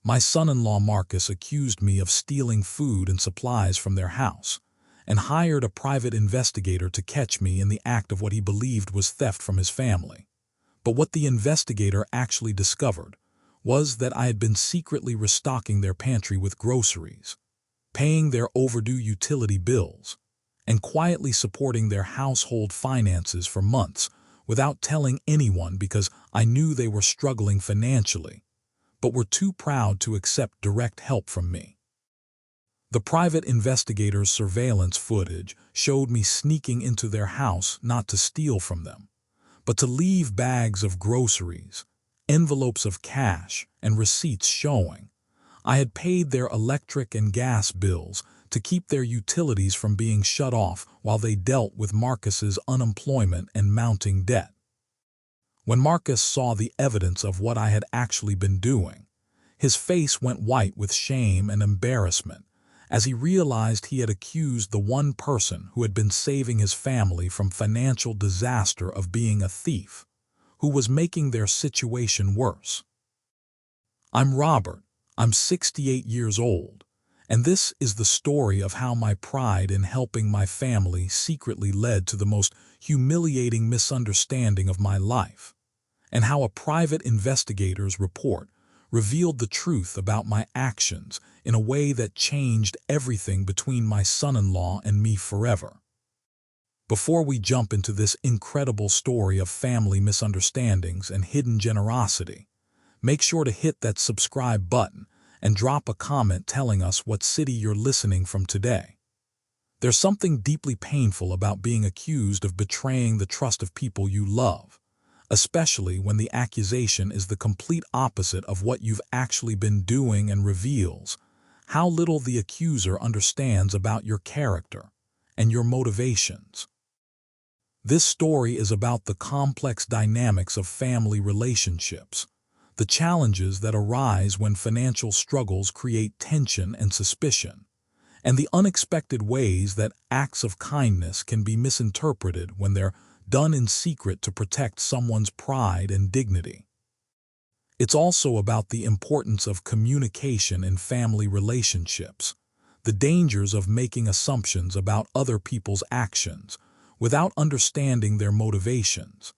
My son-in-law Marcus accused me of stealing food and supplies from their house, and hired a private investigator to catch me in the act of what he believed was theft from his family. But what the investigator actually discovered was that I had been secretly restocking their pantry with groceries, paying their overdue utility bills, and quietly supporting their household finances for months without telling anyone because I knew they were struggling financially, but were too proud to accept direct help from me. The private investigator's surveillance footage showed me sneaking into their house not to steal from them, but to leave bags of groceries, envelopes of cash, and receipts showing I had paid their electric and gas bills to keep their utilities from being shut off while they dealt with Marcus's unemployment and mounting debt. When Marcus saw the evidence of what I had actually been doing, his face went white with shame and embarrassment as he realized he had accused the one person who had been saving his family from financial disaster of being a thief, who was making their situation worse. I'm Robert. I'm 68 years old, and this is the story of how my pride in helping my family secretly led to the most humiliating misunderstanding of my life, and how a private investigator's report revealed the truth about my actions in a way that changed everything between my son-in-law and me forever. Before we jump into this incredible story of family misunderstandings and hidden generosity, make sure to hit that subscribe button and drop a comment telling us what city you're listening from today. There's something deeply painful about being accused of betraying the trust of people you love, especially when the accusation is the complete opposite of what you've actually been doing and reveals how little the accuser understands about your character and your motivations. This story is about the complex dynamics of family relationships, the challenges that arise when financial struggles create tension and suspicion, and the unexpected ways that acts of kindness can be misinterpreted when they're done in secret to protect someone's pride and dignity. It's also about the importance of communication in family relationships, the dangers of making assumptions about other people's actions without understanding their motivations,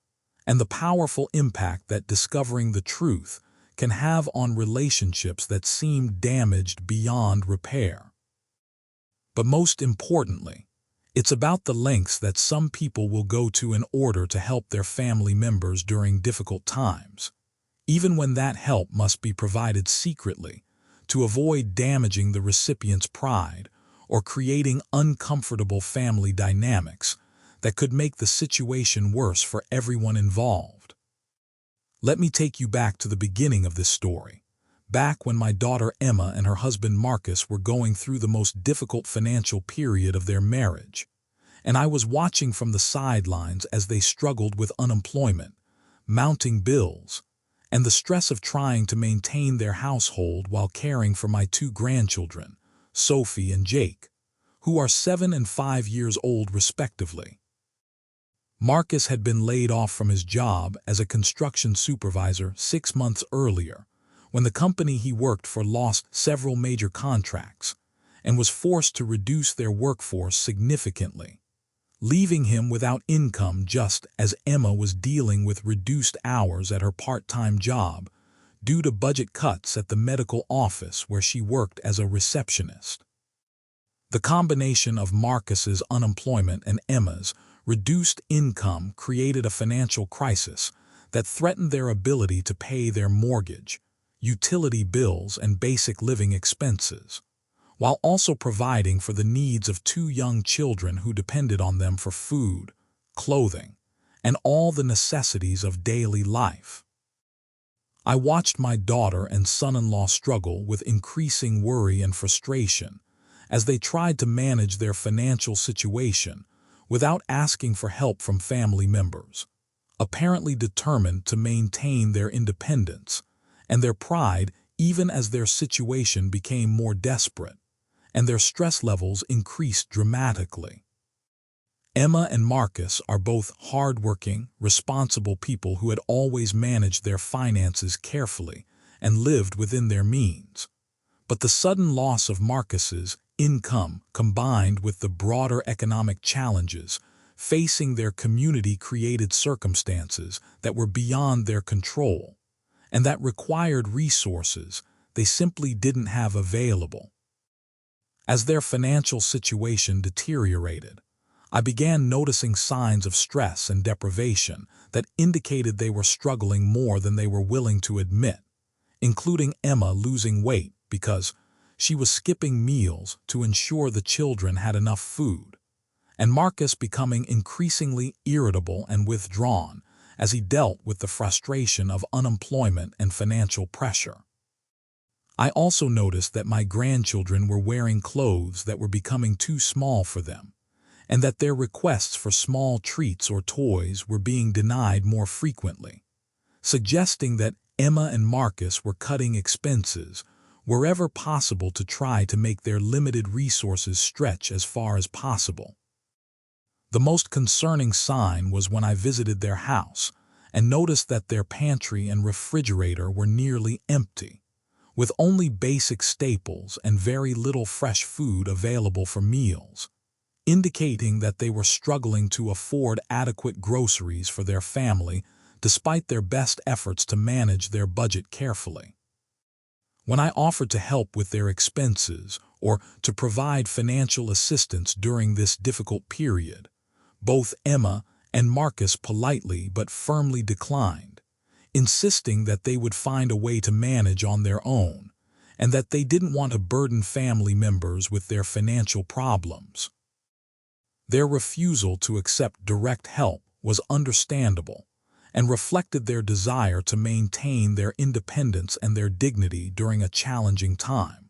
and the powerful impact that discovering the truth can have on relationships that seem damaged beyond repair. But most importantly, it's about the lengths that some people will go to in order to help their family members during difficult times, even when that help must be provided secretly to avoid damaging the recipient's pride or creating uncomfortable family dynamics that could make the situation worse for everyone involved. Let me take you back to the beginning of this story, back when my daughter Emma and her husband Marcus were going through the most difficult financial period of their marriage, and I was watching from the sidelines as they struggled with unemployment, mounting bills, and the stress of trying to maintain their household while caring for my two grandchildren, Sophie and Jake, who are 7 and 5 years old respectively. Marcus had been laid off from his job as a construction supervisor 6 months earlier, when the company he worked for lost several major contracts and was forced to reduce their workforce significantly, leaving him without income just as Emma was dealing with reduced hours at her part-time job due to budget cuts at the medical office where she worked as a receptionist. The combination of Marcus's unemployment and Emma's reduced income created a financial crisis that threatened their ability to pay their mortgage, utility bills, and basic living expenses, while also providing for the needs of 2 young children who depended on them for food, clothing, and all the necessities of daily life. I watched my daughter and son-in-law struggle with increasing worry and frustration as they tried to manage their financial situation without asking for help from family members, apparently determined to maintain their independence and their pride even as their situation became more desperate and their stress levels increased dramatically. Emma and Marcus are both hardworking, responsible people who had always managed their finances carefully and lived within their means. But the sudden loss of Marcus's income, combined with the broader economic challenges facing their community, created circumstances that were beyond their control and that required resources they simply didn't have available. As their financial situation deteriorated, I began noticing signs of stress and deprivation that indicated they were struggling more than they were willing to admit, including Emma losing weight because she was skipping meals to ensure the children had enough food, and Marcus becoming increasingly irritable and withdrawn as he dealt with the frustration of unemployment and financial pressure. I also noticed that my grandchildren were wearing clothes that were becoming too small for them, and that their requests for small treats or toys were being denied more frequently, suggesting that Emma and Marcus were cutting expenses wherever possible to try to make their limited resources stretch as far as possible. The most concerning sign was when I visited their house and noticed that their pantry and refrigerator were nearly empty, with only basic staples and very little fresh food available for meals, indicating that they were struggling to afford adequate groceries for their family despite their best efforts to manage their budget carefully. When I offered to help with their expenses or to provide financial assistance during this difficult period, both Emma and Marcus politely but firmly declined, insisting that they would find a way to manage on their own and that they didn't want to burden family members with their financial problems. Their refusal to accept direct help was understandable and reflected their desire to maintain their independence and their dignity during a challenging time.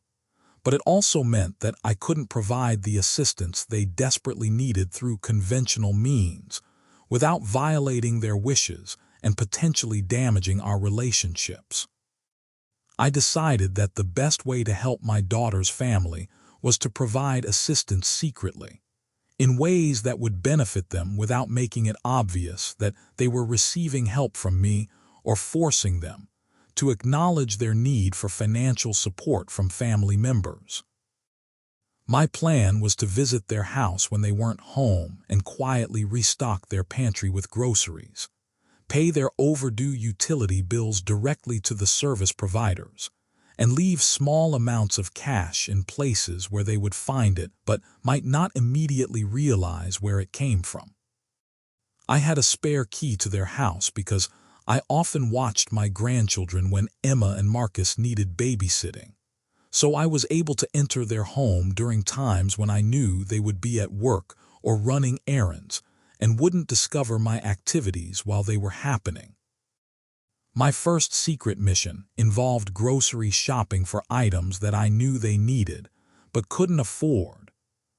But it also meant that I couldn't provide the assistance they desperately needed through conventional means without violating their wishes and potentially damaging our relationships. I decided that the best way to help my daughter's family was to provide assistance secretly, in ways that would benefit them without making it obvious that they were receiving help from me or forcing them to acknowledge their need for financial support from family members. My plan was to visit their house when they weren't home and quietly restock their pantry with groceries, pay their overdue utility bills directly to the service providers, and leave small amounts of cash in places where they would find it but might not immediately realize where it came from. I had a spare key to their house because I often watched my grandchildren when Emma and Marcus needed babysitting, so I was able to enter their home during times when I knew they would be at work or running errands and wouldn't discover my activities while they were happening. My first secret mission involved grocery shopping for items that I knew they needed but couldn't afford,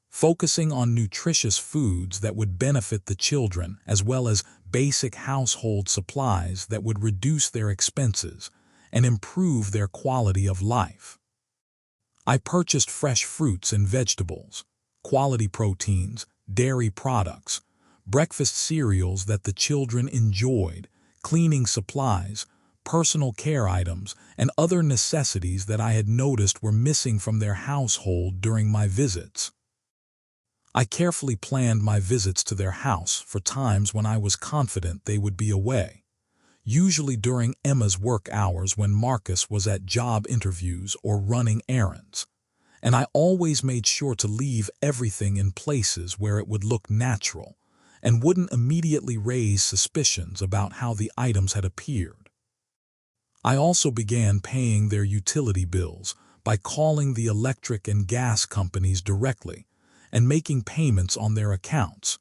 focusing on nutritious foods that would benefit the children as well as basic household supplies that would reduce their expenses and improve their quality of life. I purchased fresh fruits and vegetables, quality proteins, dairy products, breakfast cereals that the children enjoyed, cleaning supplies, personal care items, and other necessities that I had noticed were missing from their household during my visits. I carefully planned my visits to their house for times when I was confident they would be away, usually during Emma's work hours when Marcus was at job interviews or running errands, and I always made sure to leave everything in places where it would look natural and wouldn't immediately raise suspicions about how the items had appeared. I also began paying their utility bills by calling the electric and gas companies directly and making payments on their accounts,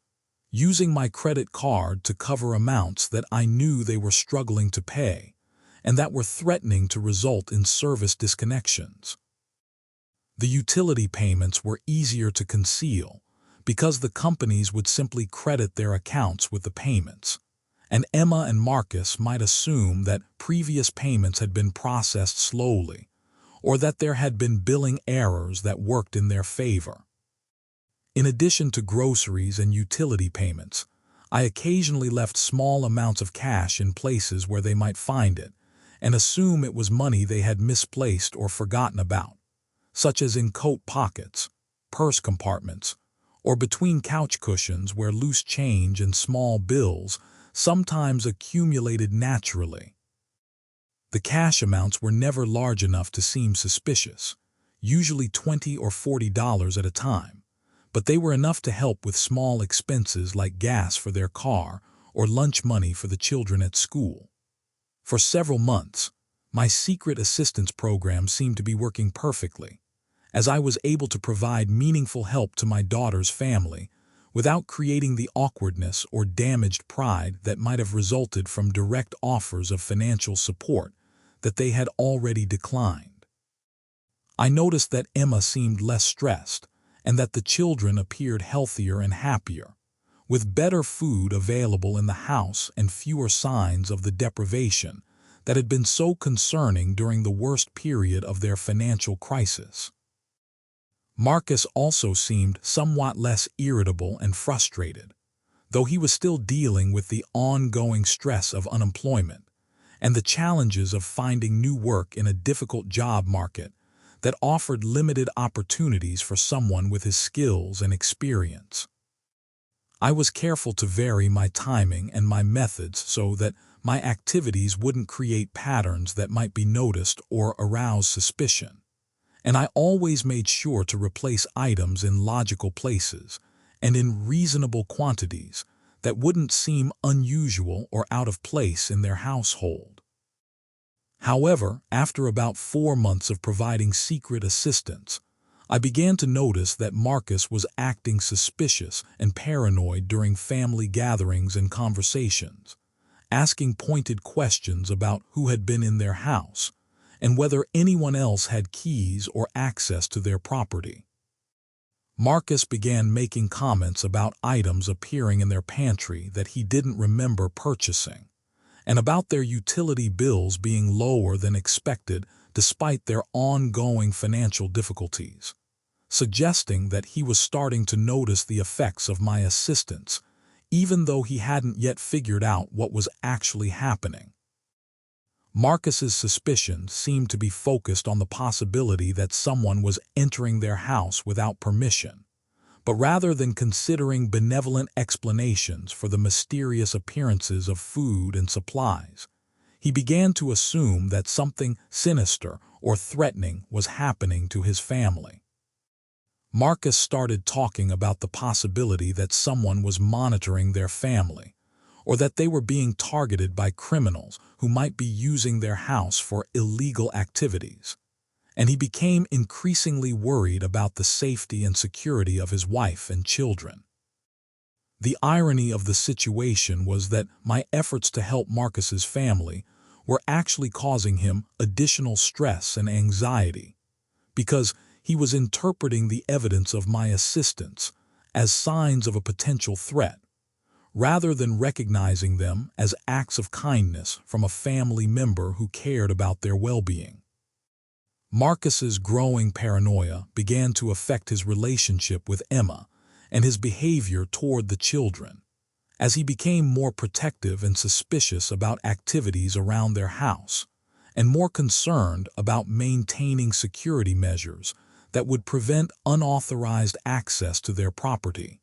using my credit card to cover amounts that I knew they were struggling to pay and that were threatening to result in service disconnections. The utility payments were easier to conceal because the companies would simply credit their accounts with the payments, and Emma and Marcus might assume that previous payments had been processed slowly or that there had been billing errors that worked in their favor. In addition to groceries and utility payments, I occasionally left small amounts of cash in places where they might find it and assume it was money they had misplaced or forgotten about, such as in coat pockets, purse compartments, or between couch cushions where loose change and small bills sometimes accumulated naturally. The cash amounts were never large enough to seem suspicious, usually $20 or $40 at a time, but they were enough to help with small expenses like gas for their car or lunch money for the children at school. For several months, my secret assistance program seemed to be working perfectly, as I was able to provide meaningful help to my daughter's family without creating the awkwardness or damaged pride that might have resulted from direct offers of financial support that they had already declined. I noticed that Emma seemed less stressed and that the children appeared healthier and happier, with better food available in the house and fewer signs of the deprivation that had been so concerning during the worst period of their financial crisis. Marcus also seemed somewhat less irritable and frustrated, though he was still dealing with the ongoing stress of unemployment and the challenges of finding new work in a difficult job market that offered limited opportunities for someone with his skills and experience. I was careful to vary my timing and my methods so that my activities wouldn't create patterns that might be noticed or arouse suspicion, and I always made sure to replace items in logical places and in reasonable quantities that wouldn't seem unusual or out of place in their household. However, after about 4 months of providing secret assistance, I began to notice that Marcus was acting suspicious and paranoid during family gatherings and conversations, asking pointed questions about who had been in their house and whether anyone else had keys or access to their property. Marcus began making comments about items appearing in their pantry that he didn't remember purchasing, and about their utility bills being lower than expected despite their ongoing financial difficulties, suggesting that he was starting to notice the effects of my assistance, even though he hadn't yet figured out what was actually happening. Marcus's suspicions seemed to be focused on the possibility that someone was entering their house without permission, but rather than considering benevolent explanations for the mysterious appearances of food and supplies, he began to assume that something sinister or threatening was happening to his family. Marcus started talking about the possibility that someone was monitoring their family, or that they were being targeted by criminals who might be using their house for illegal activities, and he became increasingly worried about the safety and security of his wife and children. The irony of the situation was that my efforts to help Marcus's family were actually causing him additional stress and anxiety, because he was interpreting the evidence of my assistance as signs of a potential threat, rather than recognizing them as acts of kindness from a family member who cared about their well-being. Marcus's growing paranoia began to affect his relationship with Emma and his behavior toward the children, as he became more protective and suspicious about activities around their house, and more concerned about maintaining security measures that would prevent unauthorized access to their property.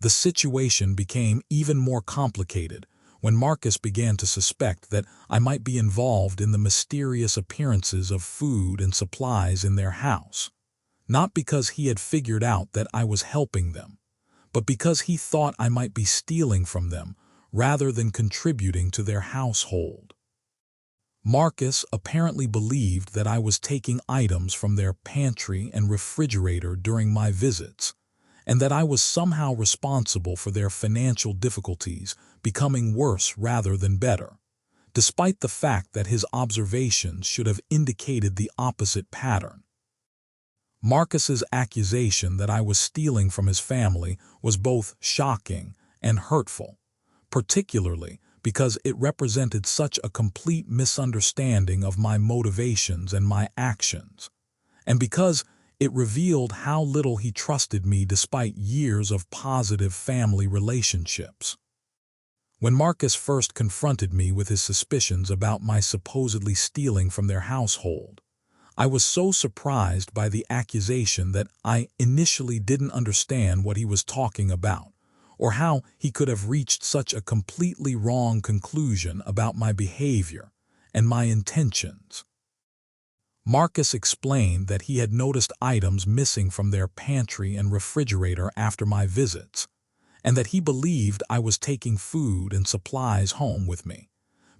The situation became even more complicated when Marcus began to suspect that I might be involved in the mysterious appearances of food and supplies in their house, not because he had figured out that I was helping them, but because he thought I might be stealing from them rather than contributing to their household. Marcus apparently believed that I was taking items from their pantry and refrigerator during my visits, and that I was somehow responsible for their financial difficulties becoming worse rather than better, despite the fact that his observations should have indicated the opposite pattern. Marcus's accusation that I was stealing from his family was both shocking and hurtful, particularly because it represented such a complete misunderstanding of my motivations and my actions, and because it revealed how little he trusted me despite years of positive family relationships. When Marcus first confronted me with his suspicions about my supposedly stealing from their household, I was so surprised by the accusation that I initially didn't understand what he was talking about, or how he could have reached such a completely wrong conclusion about my behavior and my intentions. Marcus explained that he had noticed items missing from their pantry and refrigerator after my visits, and that he believed I was taking food and supplies home with me,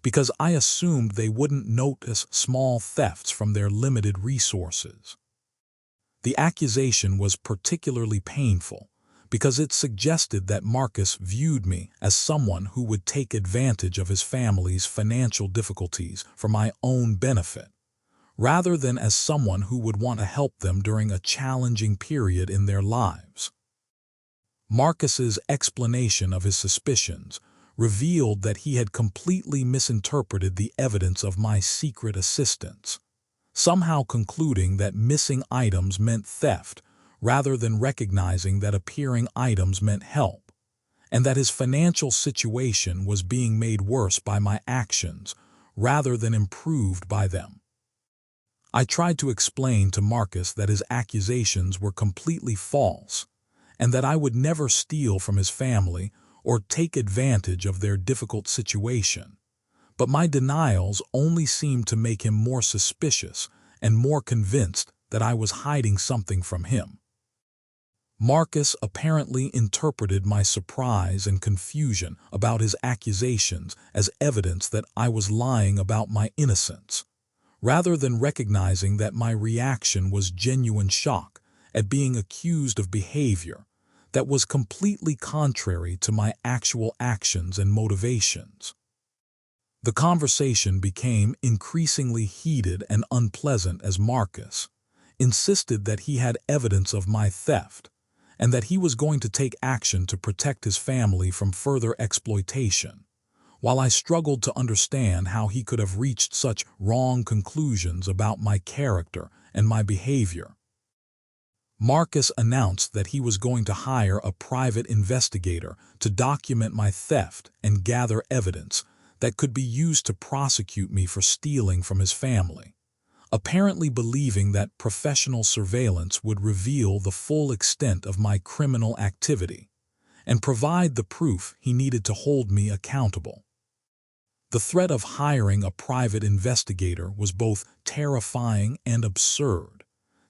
because I assumed they wouldn't notice small thefts from their limited resources. The accusation was particularly painful because it suggested that Marcus viewed me as someone who would take advantage of his family's financial difficulties for my own benefit, rather than as someone who would want to help them during a challenging period in their lives. Marcus's explanation of his suspicions revealed that he had completely misinterpreted the evidence of my secret assistance, somehow concluding that missing items meant theft rather than recognizing that appearing items meant help, and that his financial situation was being made worse by my actions rather than improved by them. I tried to explain to Marcus that his accusations were completely false, and that I would never steal from his family or take advantage of their difficult situation, but my denials only seemed to make him more suspicious and more convinced that I was hiding something from him. Marcus apparently interpreted my surprise and confusion about his accusations as evidence that I was lying about my innocence, rather than recognizing that my reaction was genuine shock at being accused of behavior that was completely contrary to my actual actions and motivations. The conversation became increasingly heated and unpleasant as Marcus insisted that he had evidence of my theft and that he was going to take action to protect his family from further exploitation, while I struggled to understand how he could have reached such wrong conclusions about my character and my behavior. Marcus announced that he was going to hire a private investigator to document my theft and gather evidence that could be used to prosecute me for stealing from his family, apparently believing that professional surveillance would reveal the full extent of my criminal activity and provide the proof he needed to hold me accountable. The threat of hiring a private investigator was both terrifying and absurd.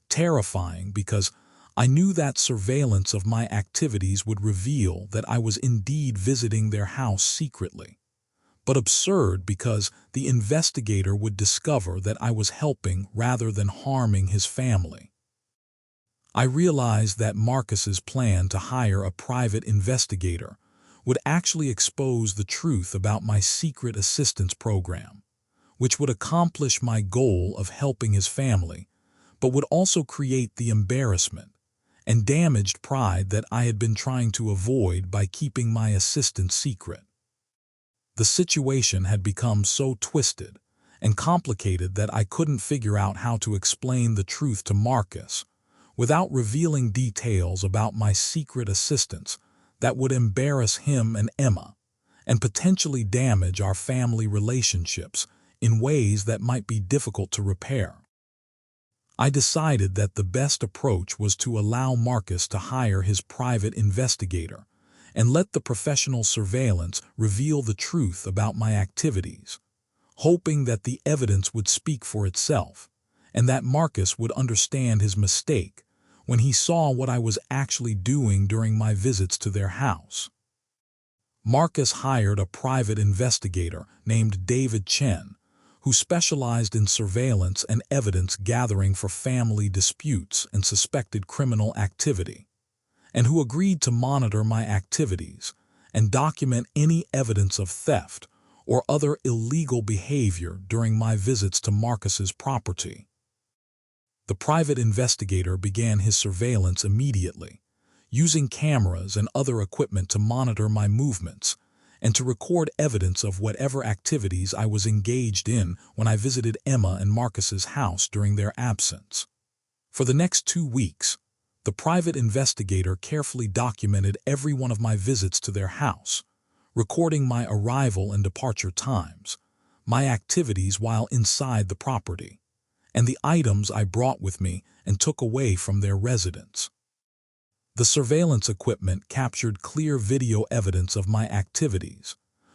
Terrifying because I knew that surveillance of my activities would reveal that I was indeed visiting their house secretly, but absurd because the investigator would discover that I was helping rather than harming his family. I realized that Marcus's plan to hire a private investigator would actually expose the truth about my secret assistance program, which would accomplish my goal of helping his family, but would also create the embarrassment and damaged pride that I had been trying to avoid by keeping my assistance secret. The situation had become so twisted and complicated that I couldn't figure out how to explain the truth to Marcus without revealing details about my secret assistance that would embarrass him and Emma and potentially damage our family relationships in ways that might be difficult to repair. I decided that the best approach was to allow Marcus to hire his private investigator and let the professional surveillance reveal the truth about my activities, hoping that the evidence would speak for itself and that Marcus would understand his mistake when he saw what I was actually doing during my visits to their house. Marcus hired a private investigator named David Chen, who specialized in surveillance and evidence gathering for family disputes and suspected criminal activity, and who agreed to monitor my activities and document any evidence of theft or other illegal behavior during my visits to Marcus's property. The private investigator began his surveillance immediately, using cameras and other equipment to monitor my movements and to record evidence of whatever activities I was engaged in when I visited Emma and Marcus's house during their absence. For the next 2 weeks, the private investigator carefully documented every one of my visits to their house, recording my arrival and departure times, my activities while inside the property, and the items I brought with me and took away from their residence. The surveillance equipment captured clear video evidence of my activities,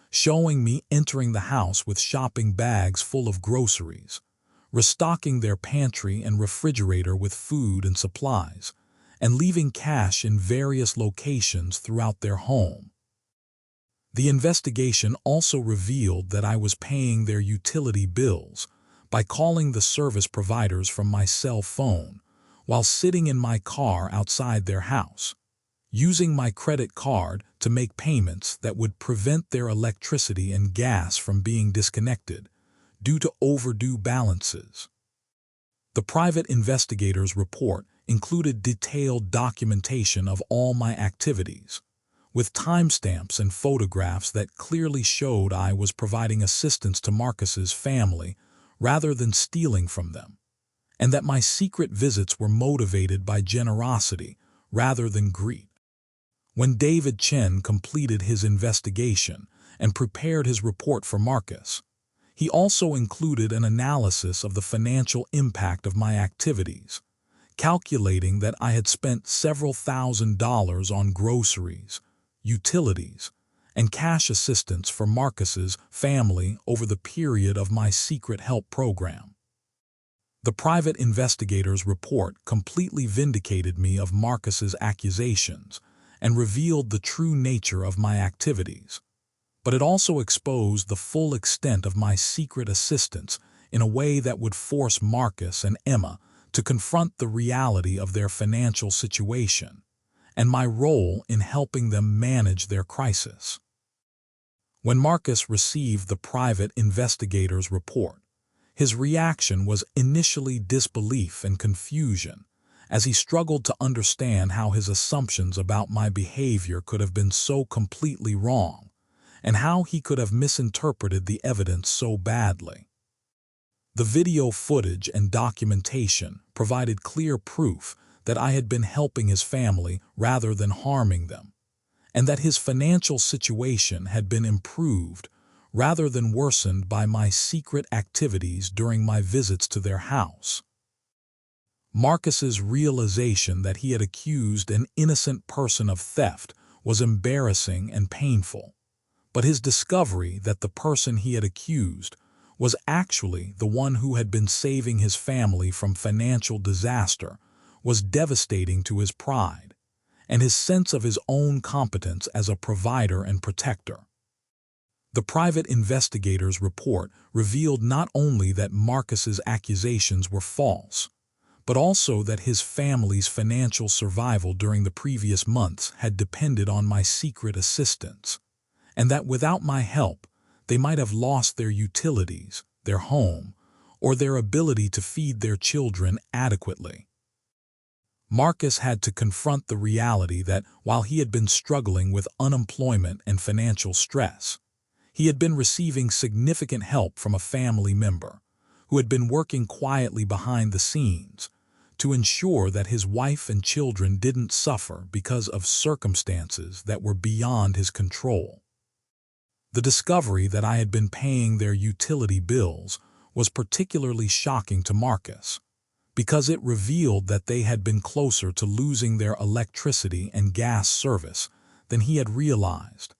showing me entering the house with shopping bags full of groceries, restocking their pantry and refrigerator with food and supplies, and leaving cash in various locations throughout their home. The investigation also revealed that I was paying their utility bills by calling the service providers from my cell phone while sitting in my car outside their house, using my credit card to make payments that would prevent their electricity and gas from being disconnected due to overdue balances. The private investigator's report included detailed documentation of all my activities, with timestamps and photographs that clearly showed I was providing assistance to Marcus's family rather than stealing from them, and that my secret visits were motivated by generosity rather than greed. When David Chen completed his investigation and prepared his report for Marcus, he also included an analysis of the financial impact of my activities, calculating that I had spent several $1,000s on groceries, utilities, and cash assistance for Marcus's family over the period of my secret help program. The private investigator's report completely vindicated me of Marcus's accusations and revealed the true nature of my activities, but it also exposed the full extent of my secret assistance in a way that would force Marcus and Emma to confront the reality of their financial situation and my role in helping them manage their crisis. When Marcus received the private investigator's report, his reaction was initially disbelief and confusion, as he struggled to understand how his assumptions about my behavior could have been so completely wrong, and how he could have misinterpreted the evidence so badly. The video footage and documentation provided clear proof that I had been helping his family rather than harming them, and that his financial situation had been improved rather than worsened by my secret activities during my visits to their house. Marcus's realization that he had accused an innocent person of theft was embarrassing and painful, but his discovery that the person he had accused was actually the one who had been saving his family from financial disaster was devastating to his pride and his sense of his own competence as a provider and protector. The private investigator's report revealed not only that Marcus's accusations were false, but also that his family's financial survival during the previous months had depended on my secret assistance, and that without my help, they might have lost their utilities, their home, or their ability to feed their children adequately. Marcus had to confront the reality that while he had been struggling with unemployment and financial stress, he had been receiving significant help from a family member who had been working quietly behind the scenes to ensure that his wife and children didn't suffer because of circumstances that were beyond his control. The discovery that I had been paying their utility bills was particularly shocking to Marcus, because it revealed that they had been closer to losing their electricity and gas service than he had realized,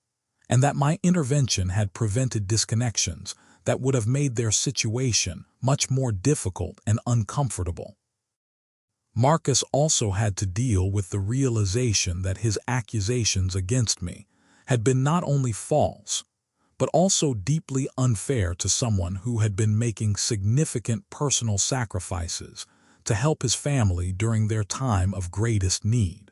and that my intervention had prevented disconnections that would have made their situation much more difficult and uncomfortable. Marcus also had to deal with the realization that his accusations against me had been not only false, but also deeply unfair to someone who had been making significant personal sacrifices to help his family during their time of greatest need.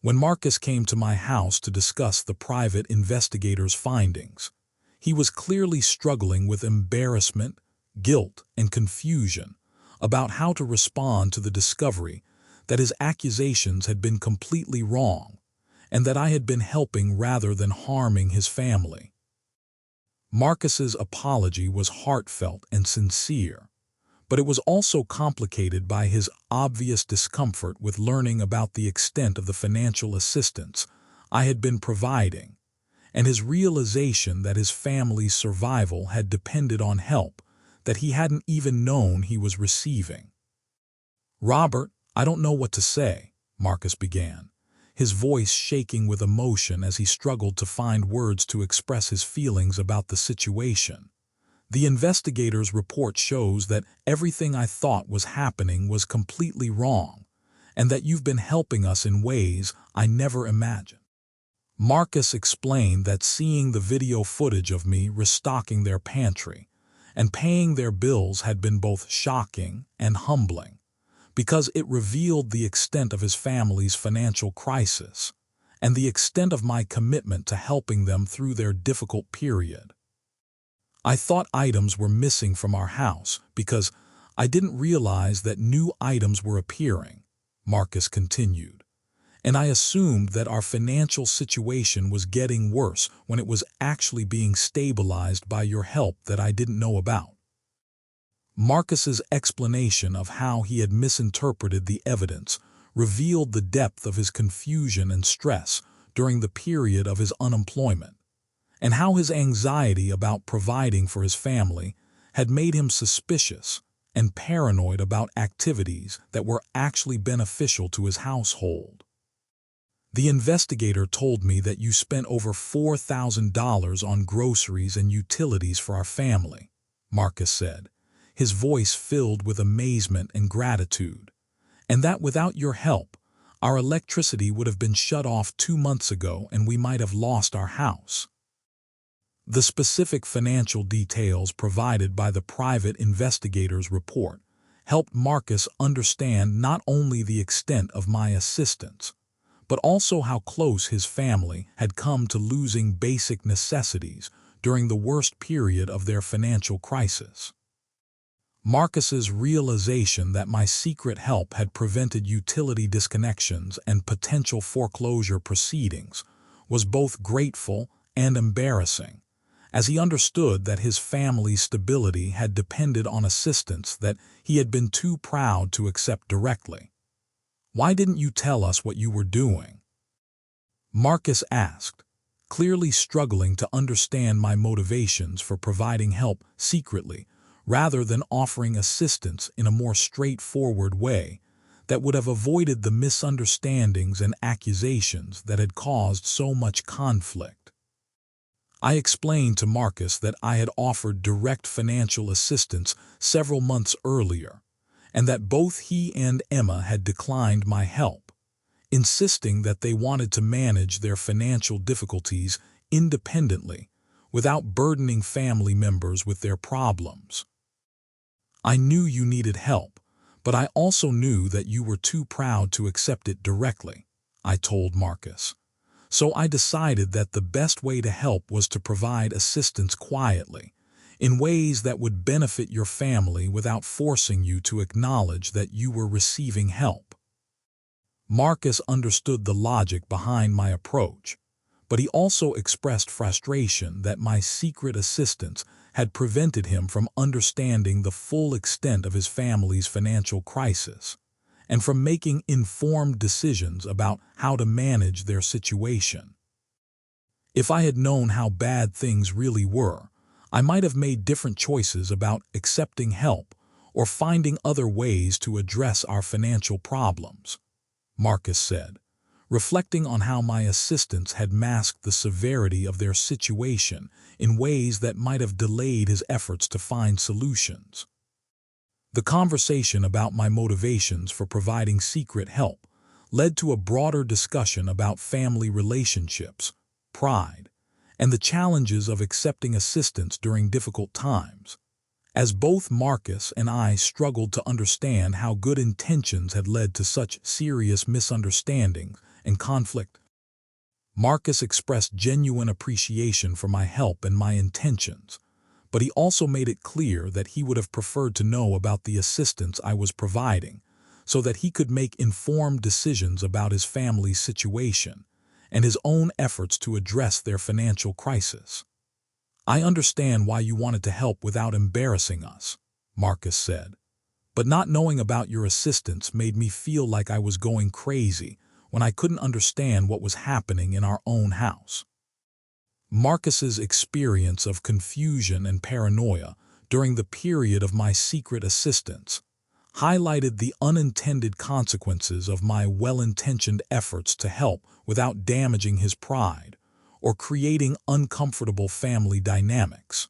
When Marcus came to my house to discuss the private investigator's findings, he was clearly struggling with embarrassment, guilt, and confusion about how to respond to the discovery that his accusations had been completely wrong and that I had been helping rather than harming his family. Marcus's apology was heartfelt and sincere, but it was also complicated by his obvious discomfort with learning about the extent of the financial assistance I had been providing and his realization that his family's survival had depended on help that he hadn't even known he was receiving. "Robert, I don't know what to say," Marcus began, his voice shaking with emotion as he struggled to find words to express his feelings about the situation. "The investigator's report shows that everything I thought was happening was completely wrong, and that you've been helping us in ways I never imagined." Marcus explained that seeing the video footage of me restocking their pantry and paying their bills had been both shocking and humbling, because it revealed the extent of his family's financial crisis and the extent of my commitment to helping them through their difficult period. "I thought items were missing from our house because I didn't realize that new items were appearing," Marcus continued, "and I assumed that our financial situation was getting worse when it was actually being stabilized by your help that I didn't know about." Marcus's explanation of how he had misinterpreted the evidence revealed the depth of his confusion and stress during the period of his unemployment, and how his anxiety about providing for his family had made him suspicious and paranoid about activities that were actually beneficial to his household. "The investigator told me that you spent over $4,000 on groceries and utilities for our family," Marcus said, his voice filled with amazement and gratitude, "and that without your help, our electricity would have been shut off 2 months ago and we might have lost our house." The specific financial details provided by the private investigator's report helped Marcus understand not only the extent of my assistance, but also how close his family had come to losing basic necessities during the worst period of their financial crisis. Marcus's realization that my secret help had prevented utility disconnections and potential foreclosure proceedings was both grateful and embarrassing, as he understood that his family's stability had depended on assistance that he had been too proud to accept directly. "Why didn't you tell us what you were doing?" Marcus asked, clearly struggling to understand my motivations for providing help secretly rather than offering assistance in a more straightforward way that would have avoided the misunderstandings and accusations that had caused so much conflict. I explained to Marcus that I had offered direct financial assistance several months earlier, and that both he and Emma had declined my help, insisting that they wanted to manage their financial difficulties independently without burdening family members with their problems. "I knew you needed help, but I also knew that you were too proud to accept it directly," I told Marcus. "So I decided that the best way to help was to provide assistance quietly, in ways that would benefit your family without forcing you to acknowledge that you were receiving help." Marcus understood the logic behind my approach, but he also expressed frustration that my secret assistance had prevented him from understanding the full extent of his family's financial crisis and from making informed decisions about how to manage their situation. If I had known how bad things really were, I might have made different choices about accepting help or finding other ways to address our financial problems, Marcus said, reflecting on how my assistance had masked the severity of their situation in ways that might have delayed his efforts to find solutions. The conversation about my motivations for providing secret help led to a broader discussion about family relationships, pride, and the challenges of accepting assistance during difficult times, as both Marcus and I struggled to understand how good intentions had led to such serious misunderstandings and conflict. Marcus expressed genuine appreciation for my help and my intentions, but he also made it clear that he would have preferred to know about the assistance I was providing so that he could make informed decisions about his family's situation and his own efforts to address their financial crisis. "I understand why you wanted to help without embarrassing us," Marcus said, "but not knowing about your assistance made me feel like I was going crazy when I couldn't understand what was happening in our own house." Marcus's experience of confusion and paranoia during the period of my secret assistance highlighted the unintended consequences of my well-intentioned efforts to help without damaging his pride or creating uncomfortable family dynamics.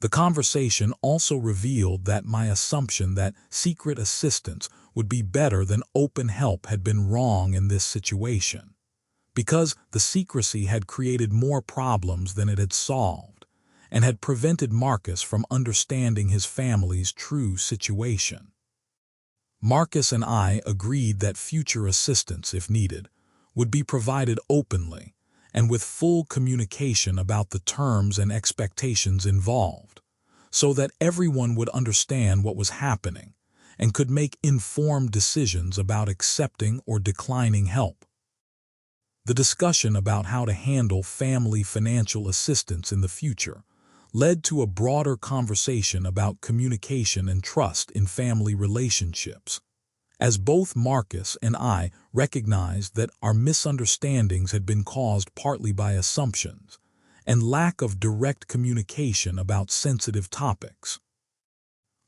The conversation also revealed that my assumption that secret assistance would be better than open help had been wrong in this situation, because the secrecy had created more problems than it had solved and had prevented Marcus from understanding his family's true situation. Marcus and I agreed that future assistance, if needed, would be provided openly and with full communication about the terms and expectations involved, so that everyone would understand what was happening and could make informed decisions about accepting or declining help. The discussion about how to handle family financial assistance in the future led to a broader conversation about communication and trust in family relationships, as both Marcus and I recognized that our misunderstandings had been caused partly by assumptions and lack of direct communication about sensitive topics.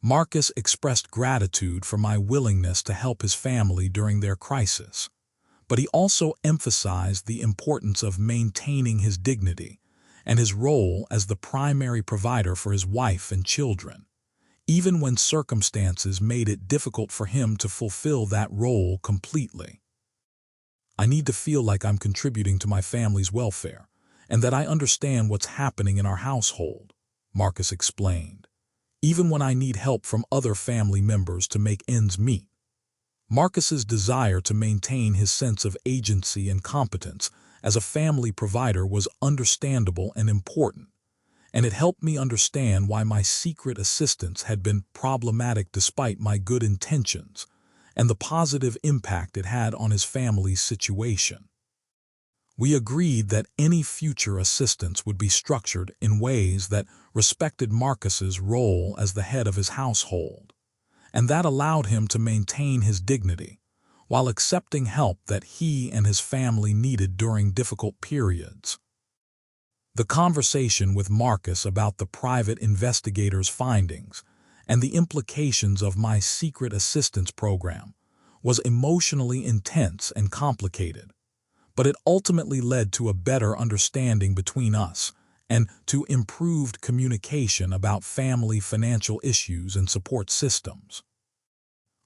Marcus expressed gratitude for my willingness to help his family during their crisis, but he also emphasized the importance of maintaining his dignity and his role as the primary provider for his wife and children, even when circumstances made it difficult for him to fulfill that role completely. "I need to feel like I'm contributing to my family's welfare and that I understand what's happening in our household," Marcus explained, "even when I need help from other family members to make ends meet." Marcus's desire to maintain his sense of agency and competence as a family provider was understandable and important, and it helped me understand why my secret assistance had been problematic despite my good intentions and the positive impact it had on his family's situation. We agreed that any future assistance would be structured in ways that respected Marcus's role as the head of his household, and that allowed him to maintain his dignity while accepting help that he and his family needed during difficult periods. The conversation with Marcus about the private investigator's findings and the implications of my secret assistance program was emotionally intense and complicated, but it ultimately led to a better understanding between us and to improved communication about family financial issues and support systems.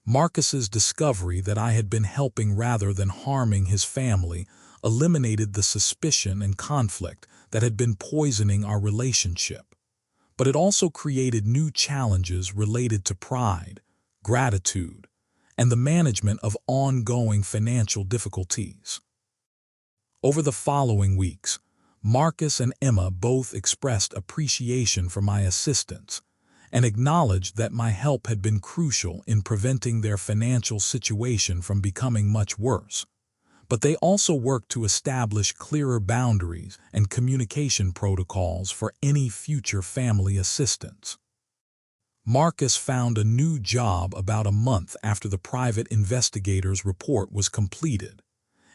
Marcus's discovery that I had been helping rather than harming his family eliminated the suspicion and conflict that had been poisoning our relationship, but it also created new challenges related to pride, gratitude, and the management of ongoing financial difficulties. Over the following weeks, Marcus and Emma both expressed appreciation for my assistance and acknowledged that my help had been crucial in preventing their financial situation from becoming much worse. But they also worked to establish clearer boundaries and communication protocols for any future family assistance. Marcus found a new job about a month after the private investigator's report was completed,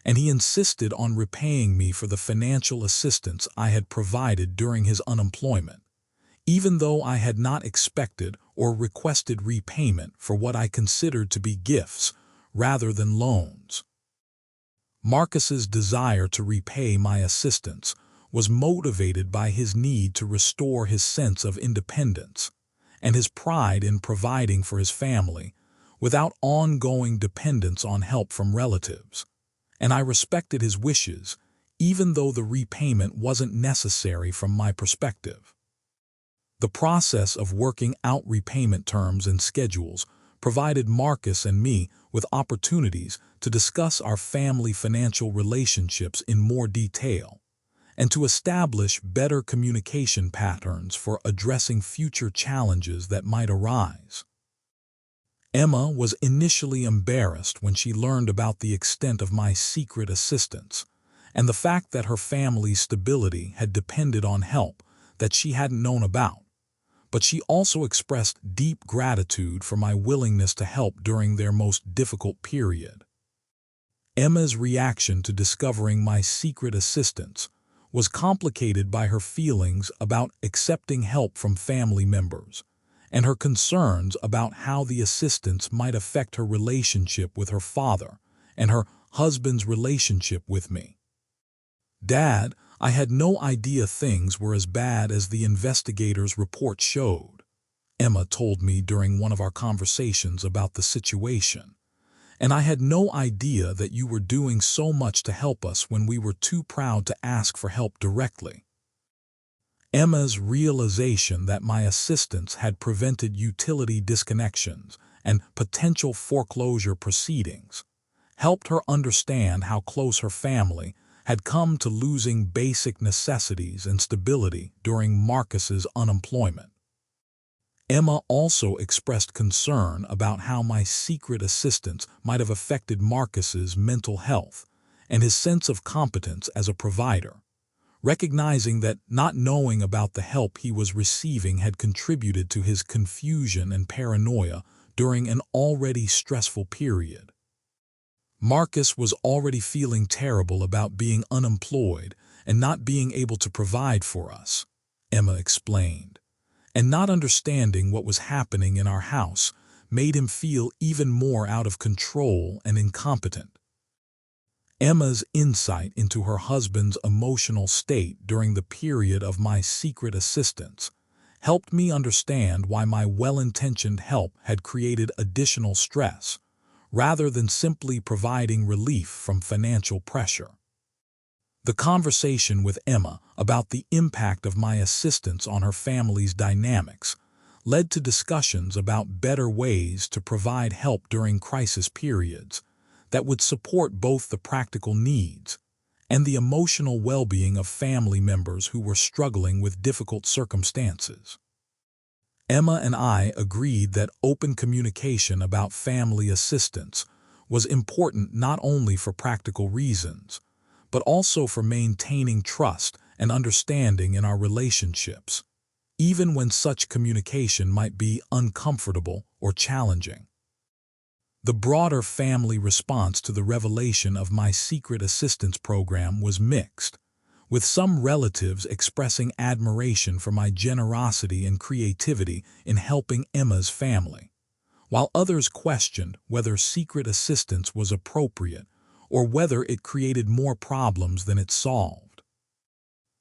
and he insisted on repaying me for the financial assistance I had provided during his unemployment, even though I had not expected or requested repayment for what I considered to be gifts rather than loans. Marcus's desire to repay my assistance was motivated by his need to restore his sense of independence and his pride in providing for his family without ongoing dependence on help from relatives, and I respected his wishes even though the repayment wasn't necessary from my perspective. The process of working out repayment terms and schedules provided Marcus and me with opportunities to discuss our family financial relationships in more detail and to establish better communication patterns for addressing future challenges that might arise. Emma was initially embarrassed when she learned about the extent of my secret assistance and the fact that her family's stability had depended on help that she hadn't known about. But she also expressed deep gratitude for my willingness to help during their most difficult period. Emma's reaction to discovering my secret assistance was complicated by her feelings about accepting help from family members and her concerns about how the assistance might affect her relationship with her father and her husband's relationship with me. "Dad, I had no idea things were as bad as the investigator's report showed," Emma told me during one of our conversations about the situation. "And I had no idea that you were doing so much to help us when we were too proud to ask for help directly." Emma's realization that my assistance had prevented utility disconnections and potential foreclosure proceedings helped her understand how close her family had come to losing basic necessities and stability during Marcus's unemployment. Emma also expressed concern about how my secret assistance might have affected Marcus's mental health and his sense of competence as a provider, recognizing that not knowing about the help he was receiving had contributed to his confusion and paranoia during an already stressful period. Marcus was already feeling terrible about being unemployed and not being able to provide for us, Emma explained, and not understanding what was happening in our house made him feel even more out of control and incompetent. Emma's insight into her husband's emotional state during the period of my secret assistance helped me understand why my well-intentioned help had created additional stress, rather than simply providing relief from financial pressure. The conversation with Emma about the impact of my assistance on her family's dynamics led to discussions about better ways to provide help during crisis periods that would support both the practical needs and the emotional well-being of family members who were struggling with difficult circumstances. Emma and I agreed that open communication about family assistance was important not only for practical reasons, but also for maintaining trust and understanding in our relationships, even when such communication might be uncomfortable or challenging. The broader family response to the revelation of my secret assistance program was mixed, with some relatives expressing admiration for my generosity and creativity in helping Emma's family, while others questioned whether secret assistance was appropriate or whether it created more problems than it solved.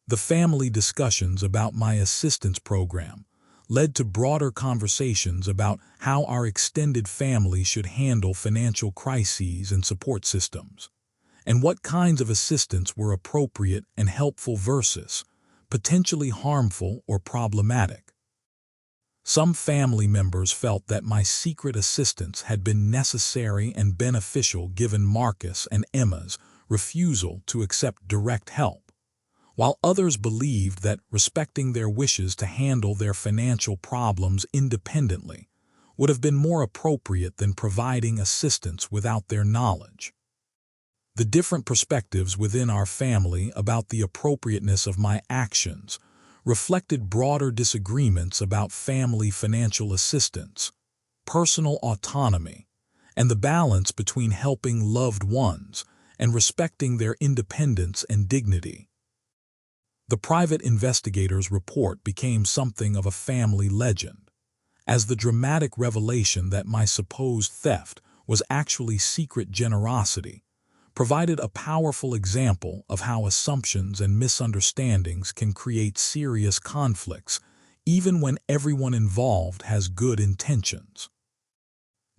The family discussions about my assistance program led to broader conversations about how our extended family should handle financial crises and support systems, and what kinds of assistance were appropriate and helpful versus potentially harmful or problematic. Some family members felt that my secret assistance had been necessary and beneficial given Marcus and Emma's refusal to accept direct help, while others believed that respecting their wishes to handle their financial problems independently would have been more appropriate than providing assistance without their knowledge. The different perspectives within our family about the appropriateness of my actions reflected broader disagreements about family financial assistance, personal autonomy, and the balance between helping loved ones and respecting their independence and dignity. The private investigator's report became something of a family legend, as the dramatic revelation that my supposed theft was actually secret generosity provided a powerful example of how assumptions and misunderstandings can create serious conflicts even when everyone involved has good intentions.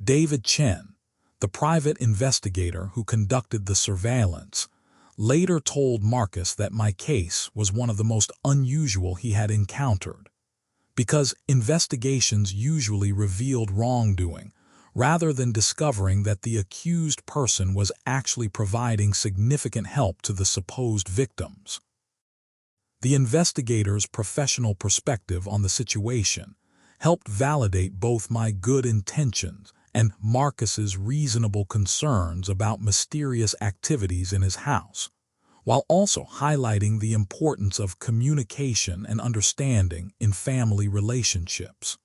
David Chen, the private investigator who conducted the surveillance, later told Marcus that my case was one of the most unusual he had encountered, because investigations usually revealed wrongdoing rather than discovering that the accused person was actually providing significant help to the supposed victims. The investigator's professional perspective on the situation helped validate both my good intentions and Marcus's reasonable concerns about mysterious activities in his house, while also highlighting the importance of communication and understanding in family relationships.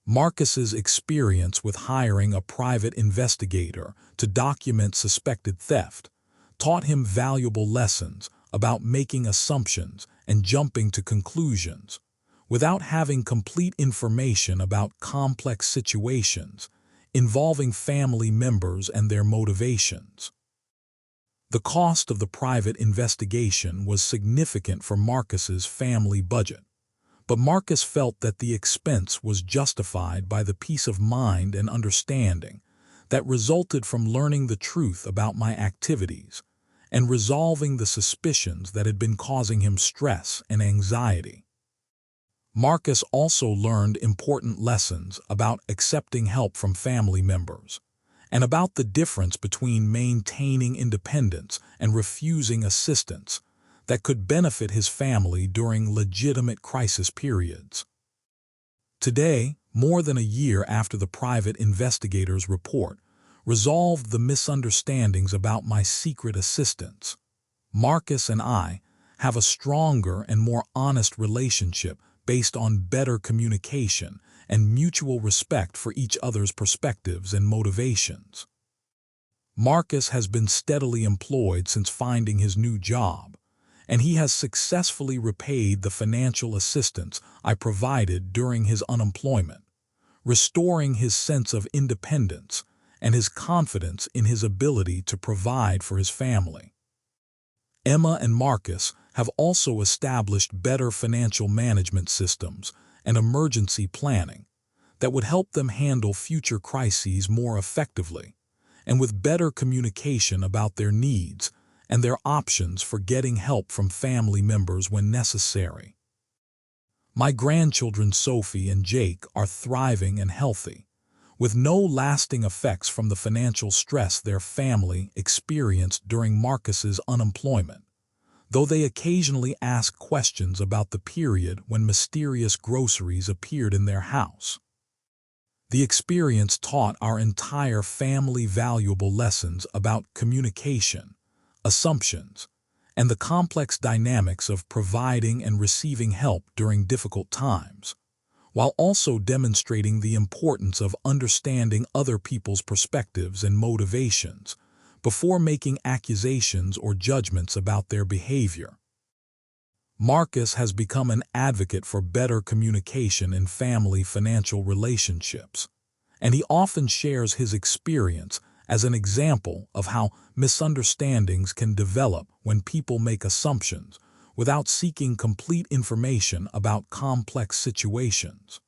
Marcus's experience with hiring a private investigator to document suspected theft taught him valuable lessons about making assumptions and jumping to conclusions, without having complete information about complex situations involving family members and their motivations. The cost of the private investigation was significant for Marcus's family budget, but Marcus felt that the expense was justified by the peace of mind and understanding that resulted from learning the truth about my activities and resolving the suspicions that had been causing him stress and anxiety. Marcus also learned important lessons about accepting help from family members and about the difference between maintaining independence and refusing assistance that could benefit his family during legitimate crisis periods. Today, more than a year after the private investigator's report resolved the misunderstandings about my secret assistance, Marcus and I have a stronger and more honest relationship based on better communication and mutual respect for each other's perspectives and motivations. Marcus has been steadily employed since finding his new job, and he has successfully repaid the financial assistance I provided during his unemployment, restoring his sense of independence and his confidence in his ability to provide for his family. Emma and Marcus have also established better financial management systems and emergency planning that would help them handle future crises more effectively, and with better communication about their needs and their options for getting help from family members when necessary. My grandchildren Sophie and Jake are thriving and healthy, with no lasting effects from the financial stress their family experienced during Marcus's unemployment, though they occasionally ask questions about the period when mysterious groceries appeared in their house. The experience taught our entire family valuable lessons about communication, assumptions, and the complex dynamics of providing and receiving help during difficult times, while also demonstrating the importance of understanding other people's perspectives and motivations before making accusations or judgments about their behavior. Marcus has become an advocate for better communication in family financial relationships, and he often shares his experience as an example of how misunderstandings can develop when people make assumptions without seeking complete information about complex situations.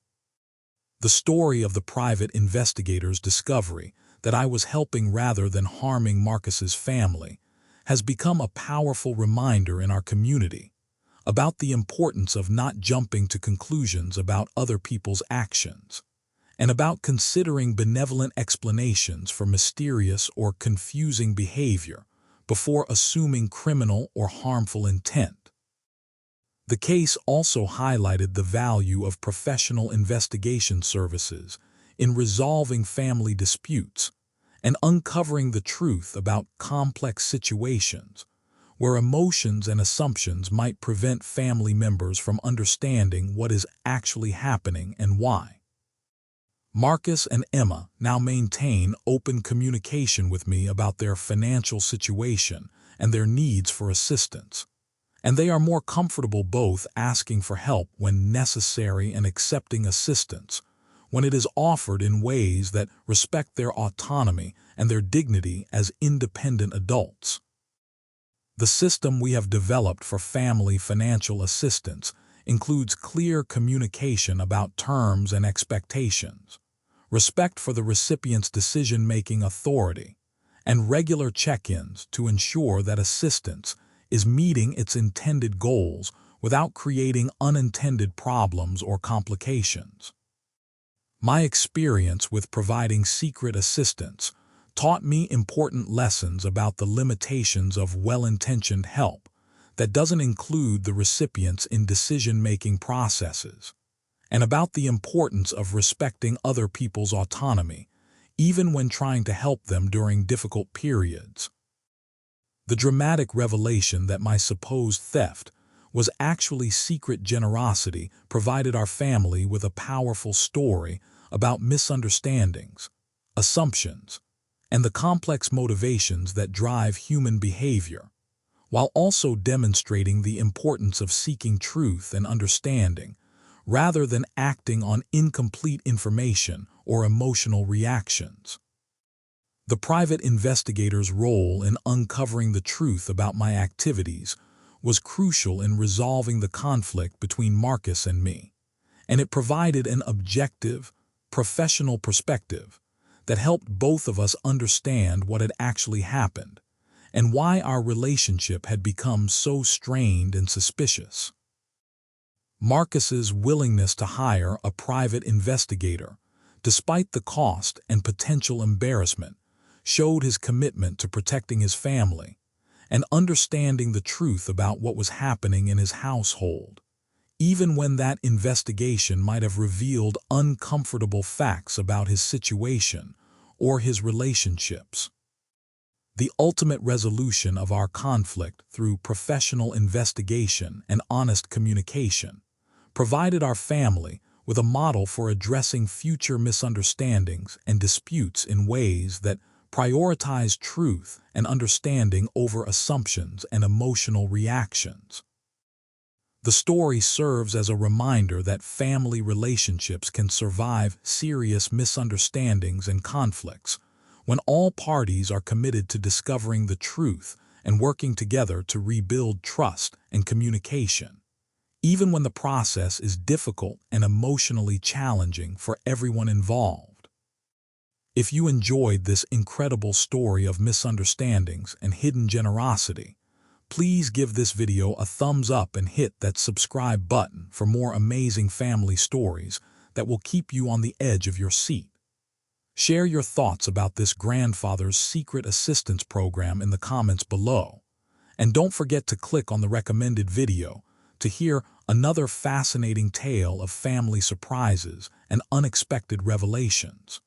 The story of the private investigator's discovery that I was helping rather than harming Marcus's family has become a powerful reminder in our community about the importance of not jumping to conclusions about other people's actions, and about considering benevolent explanations for mysterious or confusing behavior before assuming criminal or harmful intent. The case also highlighted the value of professional investigation services in resolving family disputes and uncovering the truth about complex situations where emotions and assumptions might prevent family members from understanding what is actually happening and why. Marcus and Emma now maintain open communication with me about their financial situation and their needs for assistance, and they are more comfortable both asking for help when necessary and accepting assistance when it is offered in ways that respect their autonomy and their dignity as independent adults. The system we have developed for family financial assistance includes clear communication about terms and expectations, respect for the recipient's decision-making authority, and regular check-ins to ensure that assistance is meeting its intended goals without creating unintended problems or complications. My experience with providing secret assistance taught me important lessons about the limitations of well-intentioned help that doesn't include the recipients in decision-making processes, and about the importance of respecting other people's autonomy, even when trying to help them during difficult periods. The dramatic revelation that my supposed theft was actually secret generosity provided our family with a powerful story about misunderstandings, assumptions, and the complex motivations that drive human behavior, while also demonstrating the importance of seeking truth and understanding, rather than acting on incomplete information or emotional reactions. The private investigator's role in uncovering the truth about my activities was crucial in resolving the conflict between Marcus and me, and it provided an objective, professional perspective that helped both of us understand what had actually happened and why our relationship had become so strained and suspicious. Marcus's willingness to hire a private investigator, despite the cost and potential embarrassment, showed his commitment to protecting his family and understanding the truth about what was happening in his household, even when that investigation might have revealed uncomfortable facts about his situation or his relationships. The ultimate resolution of our conflict through professional investigation and honest communication provided our family with a model for addressing future misunderstandings and disputes in ways that prioritize truth and understanding over assumptions and emotional reactions. The story serves as a reminder that family relationships can survive serious misunderstandings and conflicts when all parties are committed to discovering the truth and working together to rebuild trust and communication, even when the process is difficult and emotionally challenging for everyone involved. If you enjoyed this incredible story of misunderstandings and hidden generosity, please give this video a thumbs up and hit that subscribe button for more amazing family stories that will keep you on the edge of your seat. Share your thoughts about this grandfather's secret assistance program in the comments below, and don't forget to click on the recommended video to hear another fascinating tale of family surprises and unexpected revelations.